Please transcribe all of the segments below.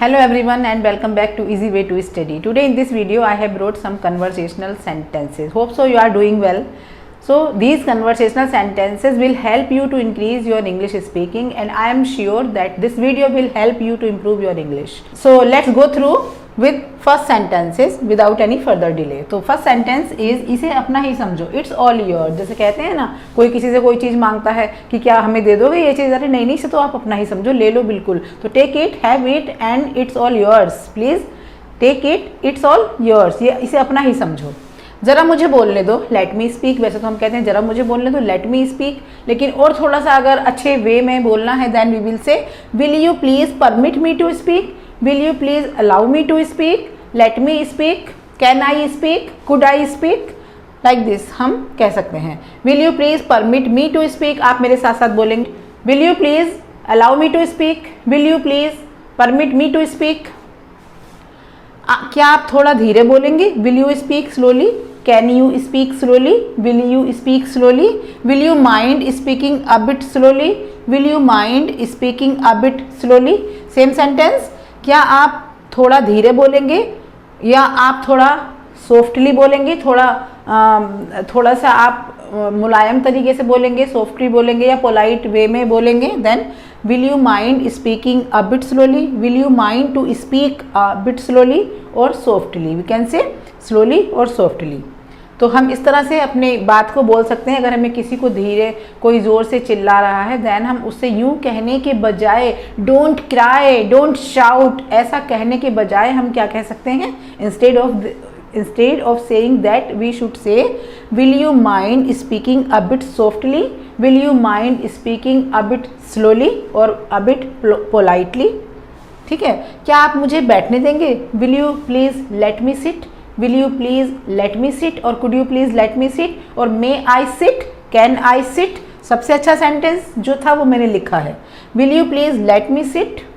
Hello everyone and welcome back to Easy Way to Study. Today in this video I have wrote some conversational sentences. Hope so you are doing well. So these conversational sentences will help you to increase your English speaking and I am sure that this video will help you to improve your English. So let's go through with first sentences without any further delay. तो first sentence is इसे अपना ही समझो. It's all yours. जैसे कहते हैं ना, कोई किसी से कोई चीज़ मांगता है कि क्या हमें दे दोगे ये चीज़, अरे नहीं नहीं से तो आप अपना ही समझो, ले लो बिल्कुल. तो take it, have it and it's all yours. Please take it, it's all yours. ये इसे अपना ही समझो. ज़रा मुझे बोलने दो, लेट मी स्पीक. वैसे तो हम कहते हैं ज़रा मुझे बोलने दो, लेट मी स्पीक, लेकिन और थोड़ा सा अगर अच्छे वे में बोलना है then we will say will you please permit me to speak, will you please allow me to speak, let me speak, can I speak, could I speak, like this हम कह सकते हैं. Will you please permit me to speak, आप मेरे साथ साथ बोलेंगे. Will you please allow me to speak, will you please permit me to speak. क्या आप थोड़ा धीरे बोलेंगे? Will you speak slowly, can you speak slowly, will you speak slowly, will you mind speaking a bit slowly, will you mind speaking a bit slowly. Same sentence. क्या आप थोड़ा धीरे बोलेंगे या आप थोड़ा सॉफ्टली बोलेंगे, थोड़ा सा आप मुलायम तरीके से बोलेंगे, सॉफ्टली बोलेंगे या पोलाइट वे में बोलेंगे. Then will you mind speaking a bit slowly, will you mind to speak a bit slowly और softly. We can say slowly और सॉफ्टली. तो हम इस तरह से अपने बात को बोल सकते हैं. अगर हमें किसी को धीरे, कोई ज़ोर से चिल्ला रहा है देन हम उससे यूँ कहने के बजाय डोंट क्राई, डोंट शाउट, ऐसा कहने के बजाय हम क्या कह सकते हैं? instead of saying that we should say will you mind speaking a bit softly, will you mind speaking a bit slowly or a bit politely. ठीक है. क्या आप मुझे बैठने देंगे? will you please let me sit, will you please let me sit और could you please let me sit और may I sit, can I sit. सबसे अच्छा सेंटेंस जो था वो मैंने लिखा है, will you please let me sit,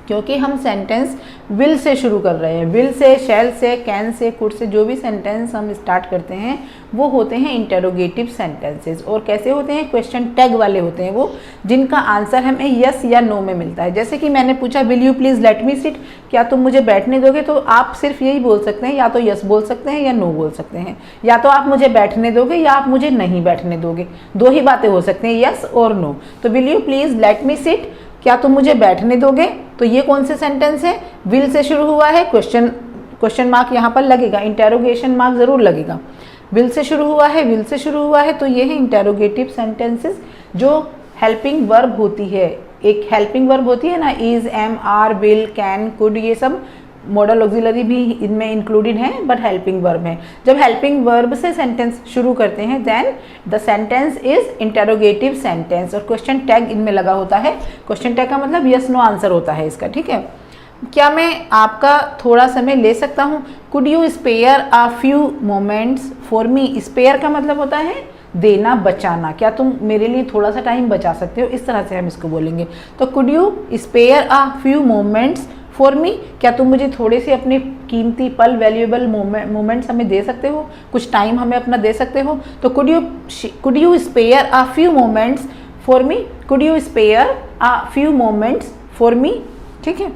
क्योंकि हम सेंटेंस विल से शुरू कर रहे हैं. विल से, शैल से, कैन से, कुड से, जो भी सेंटेंस हम स्टार्ट करते हैं वो होते हैं इंटेरोगेटिव सेंटेंसेस. और कैसे होते हैं? क्वेश्चन टैग वाले होते हैं वो, जिनका आंसर हमें यस या नो में मिलता है. जैसे कि मैंने पूछा will you please let me sit, क्या तुम मुझे बैठने दोगे, तो आप सिर्फ यही बोल सकते हैं, या तो यस बोल सकते हैं या नो बोल सकते हैं. या तो आप मुझे बैठने दोगे या आप मुझे नहीं बैठने दोगे, दो ही बातें हो सकती हैं, यस और नो. तो will you please let me sit, क्या तुम मुझे बैठने दोगे, तो ये कौन से सेंटेंस है? विल से शुरू हुआ है, क्वेश्चन मार्क यहाँ पर लगेगा, इंटेरोगेशन मार्क ज़रूर लगेगा. विल से शुरू हुआ है, विल से शुरू हुआ है, तो ये है इंटेरोगेटिव सेंटेंसेस जो हेल्पिंग वर्ब होती है. एक हेल्पिंग वर्ब होती है ना, is, am, are, will, can, could, ये सब मॉडल ऑक्सिलरी भी इनमें इंक्लूडेड है, बट हेल्पिंग वर्ब है. जब हेल्पिंग वर्ब से सेंटेंस शुरू करते हैं then the sentence is interrogative sentence और क्वेश्चन टैग इनमें लगा होता है. क्वेश्चन टैग का मतलब यस नो आंसर होता है इसका. ठीक है. क्या मैं आपका थोड़ा समय ले सकता हूँ? Could you spare a few moments for me. Spare का मतलब होता है देना, बचाना. क्या तुम मेरे लिए थोड़ा सा टाइम बचा सकते हो, इस तरह से हम इसको बोलेंगे. तो could you spare a few moments for me, क्या तुम मुझे थोड़े से अपने कीमती पल, वैल्यूएबल मोमेंट्स हमें दे सकते हो, कुछ टाइम हमें अपना दे सकते हो. तो could you spare a few moments for me, could you spare a few moments for me. ठीक है.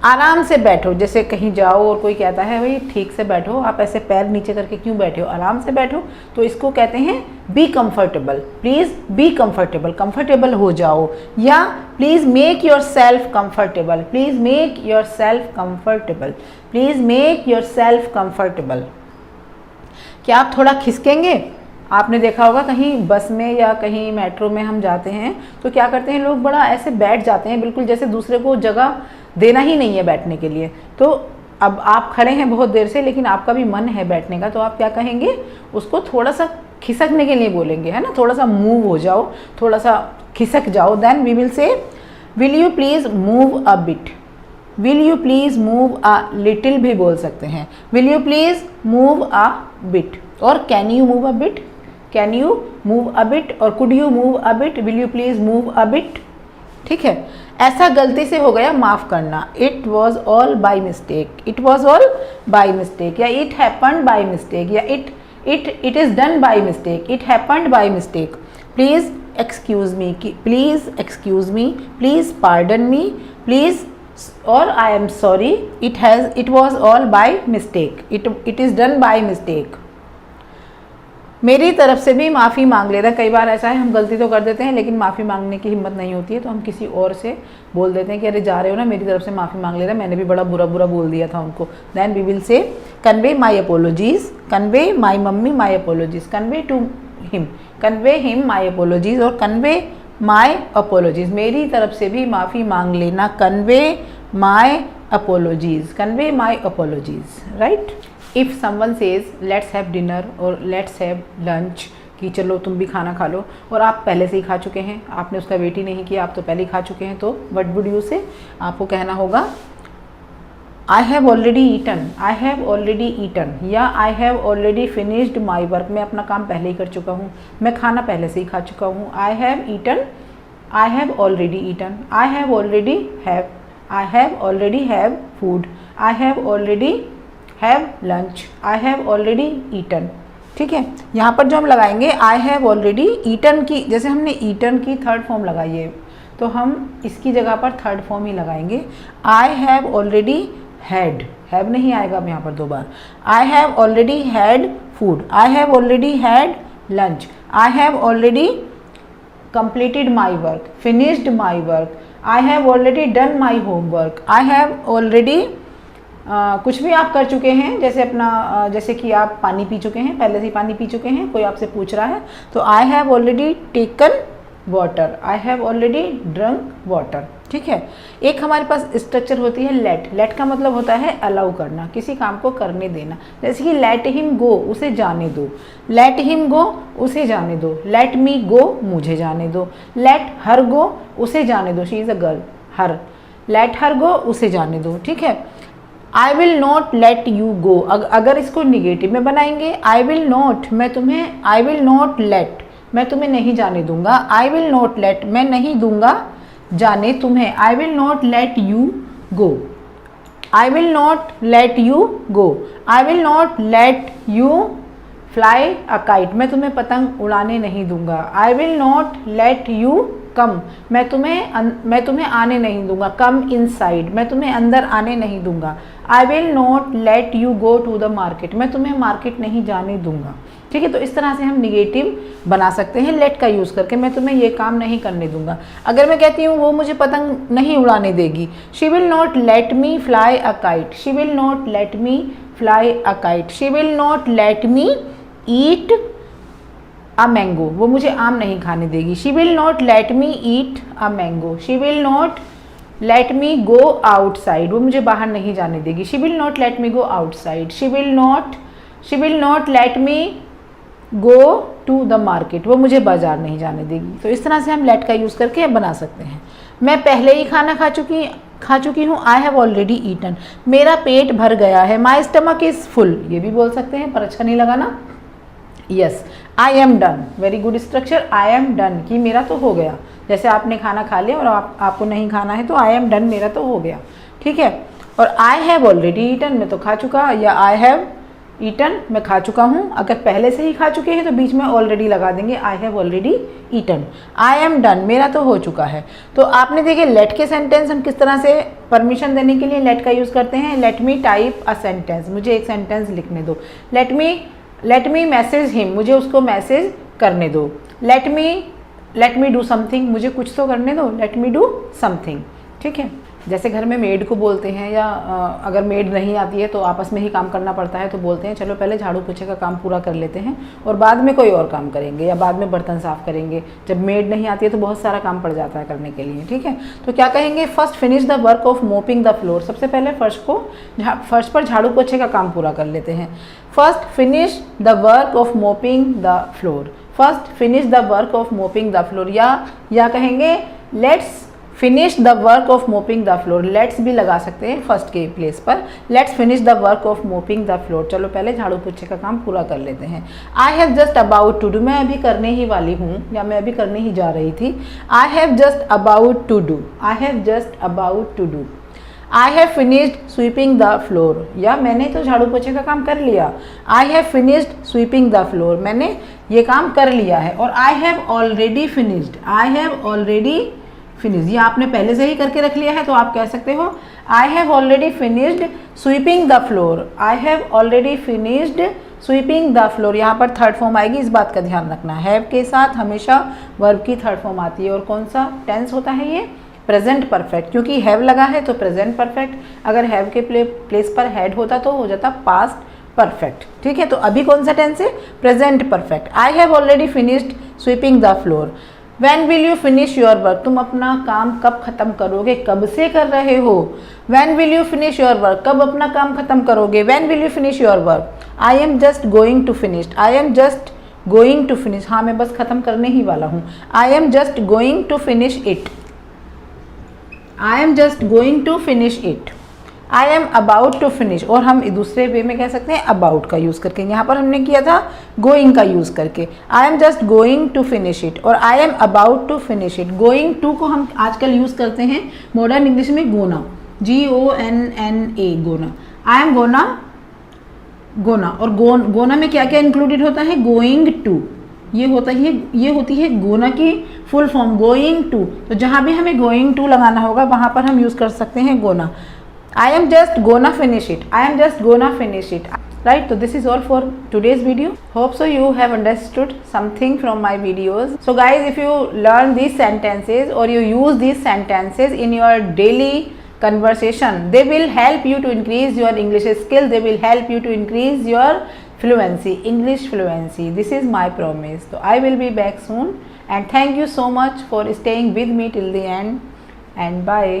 आराम से बैठो. जैसे कहीं जाओ और कोई कहता है भाई ठीक से बैठो, आप ऐसे पैर नीचे करके क्यों बैठे हो, आराम से बैठो, तो इसको कहते हैं be comfortable. Please be comfortable, comfortable हो जाओ. या please make your self comfortable, please make your self comfortable, please make your self comfortable. क्या आप थोड़ा खिसकेंगे? आपने देखा होगा कहीं बस में या कहीं मेट्रो में हम जाते हैं तो क्या करते हैं लोग, बड़ा ऐसे बैठ जाते हैं बिल्कुल जैसे दूसरे को जगह देना ही नहीं है बैठने के लिए. तो अब आप खड़े हैं बहुत देर से लेकिन आपका भी मन है बैठने का, तो आप क्या कहेंगे? उसको थोड़ा सा खिसकने के लिए बोलेंगे, है ना, थोड़ा सा मूव हो जाओ, थोड़ा सा खिसक जाओ. Then we will say will you please move a bit, will you please move a little भी बोल सकते हैं. Will you please move a bit और can you move a bit, can you move a bit और could you move a bit, will you please move a bit. ठीक है. ऐसा गलती से हो गया, माफ़ करना. It was all by mistake, it was all by mistake, या इट हैपन्ड बाई मिस्टेक, या it is done by mistake, it happened by mistake. Please excuse me, please excuse me, please pardon me, please और I am sorry, it was all by mistake, it is done by mistake. मेरी तरफ से भी माफ़ी मांग लेता। कई बार ऐसा है हम गलती तो कर देते हैं लेकिन माफ़ी मांगने की हिम्मत नहीं होती है, तो हम किसी और से बोल देते हैं कि अरे जा रहे हो ना, मेरी तरफ से माफ़ी मांग लेता, मैंने भी बड़ा बुरा बोल दिया था उनको। Then we will say convey my apologies, convey my mummy my apologies, convey to him, convey him my apologies और कन्वे माई अपोलॉजीज़। मेरी तरफ से भी माफ़ी मांग लेना, convey my apologies, convey my apologies, right. If someone says let's have dinner और let's have lunch, कि चलो तुम भी खाना खा लो, और आप पहले से ही खा चुके हैं, आपने उसका वेट ही नहीं किया, आप तो पहले ही खा चुके हैं, तो व्हाट वुड यू से? आपको कहना होगा I have already eaten, I have already eaten, या I have already finished my work, मैं अपना काम पहले ही कर चुका हूँ, मैं खाना पहले से ही खा चुका हूँ। I have eaten, I have already eaten, I have already have food, I have already have lunch, I have already eaten. ठीक है, यहाँ पर जो हम लगाएंगे आई हैव ऑलरेडी ईटन की, जैसे हमने ईटन की थर्ड फॉर्म लगाई है, तो हम इसकी जगह पर थर्ड फॉर्म ही लगाएंगे। I have already had, have नहीं आएगा अब यहाँ पर दो बार। I have already had food, I have already had lunch, I have already completed my work, finished my work, I have already done my homework, I have already कुछ भी आप कर चुके हैं, जैसे अपना जैसे कि आप पानी पी चुके हैं, पहले से ही पानी पी चुके हैं, कोई आपसे पूछ रहा है तो आई have already taken water, I have already drunk water. ठीक है, एक हमारे पास स्ट्रक्चर होती है लेट। लेट का मतलब होता है अलाउ करना, किसी काम को करने देना। जैसे कि लेट हिम गो, उसे जाने दो, लेट हिम गो, उसे जाने दो, लेट मी गो, मुझे जाने दो, लेट हर गो, उसे जाने दो, she is a girl, her, let her go, उसे जाने दो। ठीक है, I will not let you go, अगर इसको निगेटिव में बनाएंगे, आई विल नॉट, मैं तुम्हें, आई विल नॉट लेट, मैं तुम्हें नहीं जाने दूंगा, आई विल नॉट लेट, मैं नहीं दूंगा जाने तुम्हें, आई will not let you go, I will not let you go, I will not let you fly a kite, मैं तुम्हें पतंग उड़ाने नहीं दूंगा, I will not let you come, मैं तुम्हें आने नहीं दूंगा, कम इनसाइड, मैं तुम्हें अंदर आने नहीं दूंगा, I will not let you go to the market, मैं तुम्हें मार्केट नहीं जाने दूंगा। ठीक है, तो इस तरह से हम निगेटिव बना सकते हैं लेट का यूज़ करके, मैं तुम्हें ये काम नहीं करने दूंगा। अगर मैं कहती हूँ वो मुझे पतंग नहीं उड़ाने देगी, she will not let me fly a kite, she will not let me fly a kite, she will not let me eat a mango, वो मुझे आम नहीं खाने देगी, she will not let me eat a mango, she will not let me go outside, वो मुझे बाहर नहीं जाने देगी, she will not let me go outside, she will not let me go to the market, वो मुझे बाजार नहीं जाने देगी। तो इस तरह से हम लेट का यूज़ करके बना सकते हैं। मैं पहले ही खाना खा चुकी हूँ, आई हैव ऑलरेडी ईटन, मेरा पेट भर गया है, माई स्टमक इज़ फुल, ये भी बोल सकते हैं पर अच्छा नहीं लगा ना। Yes, I am done, very good structure, I am done कि मेरा तो हो गया, जैसे आपने खाना खा लिया और आपको नहीं खाना है तो आई एम डन, मेरा तो हो गया। ठीक है, और आई हैव ऑलरेडी ईटन, मैं तो खा चुका, या आई हैव ईटन, मैं खा चुका हूँ। अगर पहले से ही खा चुके हैं तो बीच में ऑलरेडी लगा देंगे, I have already eaten, I am done, मेरा तो हो चुका है। तो आपने देखिए लेट के सेंटेंस हम किस तरह से परमिशन देने के लिए लेट का यूज़ करते हैं। Let me type a sentence, मुझे एक सेंटेंस लिखने दो। लेट मी मैसेज हिम, मुझे उसको मैसेज करने दो। लेट मी डू समथिंग, मुझे कुछ तो करने दो, लेट मी डू समथिंग। ठीक है, जैसे घर में मेड को बोलते हैं, या अगर मेड नहीं आती है तो आपस में ही काम करना पड़ता है, तो बोलते हैं चलो पहले झाड़ू पोछे का काम पूरा कर लेते हैं और बाद में कोई और काम करेंगे, या बाद में बर्तन साफ़ करेंगे। जब मेड नहीं आती है तो बहुत सारा काम पड़ जाता है करने के लिए। ठीक है, तो क्या कहेंगे, first finish the work of mopping the floor, सबसे पहले फर्श पर झाड़ू पोछे का काम पूरा कर लेते हैं। First finish the work of mopping the floor, first finish the work of mopping the floor, या कहेंगे let's finish the work of mopping the floor, let's भी लगा सकते हैं फर्स्ट के प्लेस पर, let's finish the work of mopping the floor, चलो पहले झाड़ू पोछे का काम पूरा कर लेते हैं। I have just about to do, मैं अभी करने ही वाली हूँ, या मैं अभी करने ही जा रही थी। I have just about to do, I have just about to do. I have finished sweeping the floor, या मैंने तो झाड़ू पोछे का काम कर लिया। I have finished sweeping the floor, मैंने ये काम कर लिया है। और I have already finished, I have already finish, ये आपने पहले से ही करके रख लिया है तो आप कह सकते हो आई have already finished sweeping the floor. I have already finished sweeping the floor. यहाँ पर थर्ड फॉर्म आएगी, इस बात का ध्यान रखना। हैव के साथ हमेशा वर्ब की थर्ड फॉर्म आती है। और कौन सा टेंस होता है ये? प्रेजेंट परफेक्ट, क्योंकि हैव लगा है तो प्रेजेंट परफेक्ट। अगर हैव के प्लेस पर हैड होता तो हो जाता पास्ट परफेक्ट। ठीक है, तो अभी कौन सा टेंस है? Present perfect. I have already finished sweeping the floor. When will you finish your work? तुम अपना काम कब खत्म करोगे? कब से कर रहे हो? When will you finish your work? कब अपना काम खत्म करोगे? When will you finish your work? I am just going to finish. I am just going to finish. हाँ, मैं बस खत्म करने ही वाला हूँ। I am just going to finish it. I am just going to finish it. I am about to finish. और हम दूसरे वे में कह सकते हैं अबाउट का यूज़ करके। यहाँ पर हमने किया था गोइंग का यूज़ करके। I am just going to finish it और I am about to finish it. Going to को हम आजकल यूज़ करते हैं मॉडर्न इंग्लिश में gonna, GONNA, gonna. I am gonna, gonna. और गोना में क्या क्या इंक्लूडेड होता है? गोइंग टू, ये होती है गोना की फुल फॉर्म, गोइंग टू। तो जहाँ भी हमें गोइंग टू लगाना होगा वहाँ पर हम यूज़ कर सकते हैं gonna. I am just gonna finish it. I am just gonna finish it. Right, so this is all for today's video. Hope so you have understood something from my videos. So guys, if you learn these sentences or you use these sentences in your daily conversation, they will help you to increase your English skill. They will help you to increase your fluency, English fluency. This is my promise. So I will be back soon, and thank you so much for staying with me till the end, and bye.